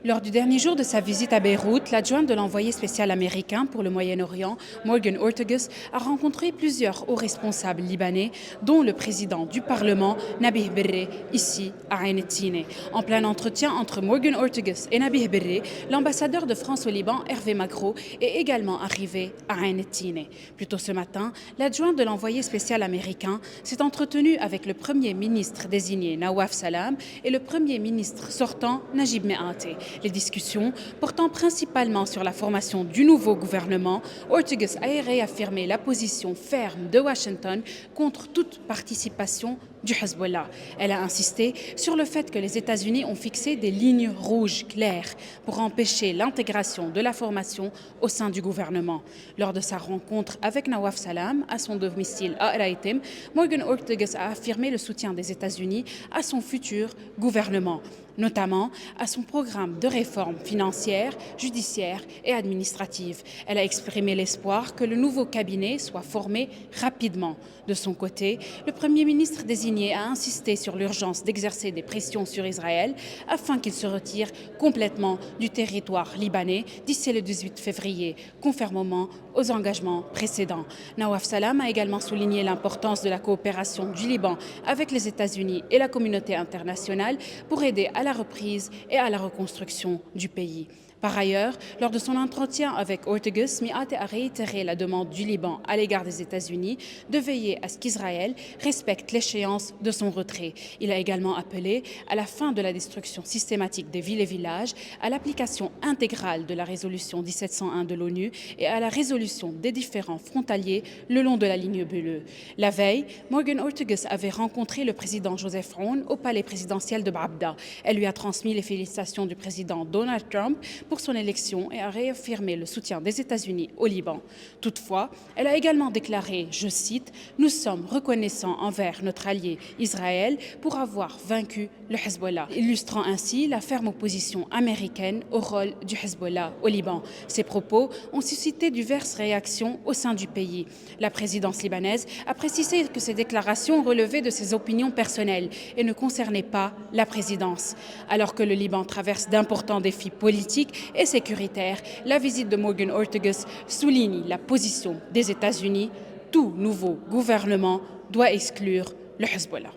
Lors du dernier jour de sa visite à Beyrouth, l'adjointe de l'envoyé spécial américain pour le Moyen-Orient, Morgan Ortagus, a rencontré plusieurs hauts responsables libanais, dont le président du Parlement, Nabih Berri, ici à Ain el-Tine. En plein entretien entre Morgan Ortagus et Nabih Berri, l'ambassadeur de France au Liban, Hervé Magro, est également arrivé à Ain el-Tine. Plus tôt ce matin, l'adjointe de l'envoyé spécial américain s'est entretenue avec le premier ministre désigné, Nawaf Salam, et le premier ministre sortant, Najib Mikati. Les discussions portant principalement sur la formation du nouveau gouvernement, Ortagus a réaffirmé la position ferme de Washington contre toute participation du Hezbollah. Elle a insisté sur le fait que les États-Unis ont fixé des lignes rouges claires pour empêcher l'intégration de la formation au sein du gouvernement. Lors de sa rencontre avec Nawaf Salam à son domicile à Raitim, Morgan Ortagus a affirmé le soutien des États-Unis à son futur gouvernement, notamment à son programme de réforme financière, judiciaire et administrative. Elle a exprimé l'espoir que le nouveau cabinet soit formé rapidement. De son côté, le Premier ministre désigné a insisté sur l'urgence d'exercer des pressions sur Israël afin qu'il se retire complètement du territoire libanais d'ici le 18 février, conformément aux engagements précédents. Nawaf Salam a également souligné l'importance de la coopération du Liban avec les États-Unis et la communauté internationale pour aider à la reprise et à la reconstruction du pays. Par ailleurs, lors de son entretien avec Ortagus, Mikati a réitéré la demande du Liban à l'égard des États-Unis de veiller à ce qu'Israël respecte l'échéance de son retrait. Il a également appelé à la fin de la destruction systématique des villes et villages, à l'application intégrale de la résolution 1701 de l'ONU et à la résolution des différends frontaliers le long de la ligne bleue. La veille, Morgan Ortagus avait rencontré le président Joseph Aoun au palais présidentiel de Baabda. Elle lui a transmis les félicitations du président Donald Trump pour son élection et a réaffirmé le soutien des États-Unis au Liban. Toutefois, elle a également déclaré, je cite, « Nous sommes reconnaissants envers notre allié Israël pour avoir vaincu le Hezbollah », illustrant ainsi la ferme opposition américaine au rôle du Hezbollah au Liban. Ces propos ont suscité diverses réactions au sein du pays. La présidence libanaise a précisé que ces déclarations relevaient de ses opinions personnelles et ne concernaient pas la présidence. Alors que le Liban traverse d'importants défis politiques et sécuritaire, la visite de Morgan Ortagus souligne la position des États-Unis. Tout nouveau gouvernement doit exclure le Hezbollah.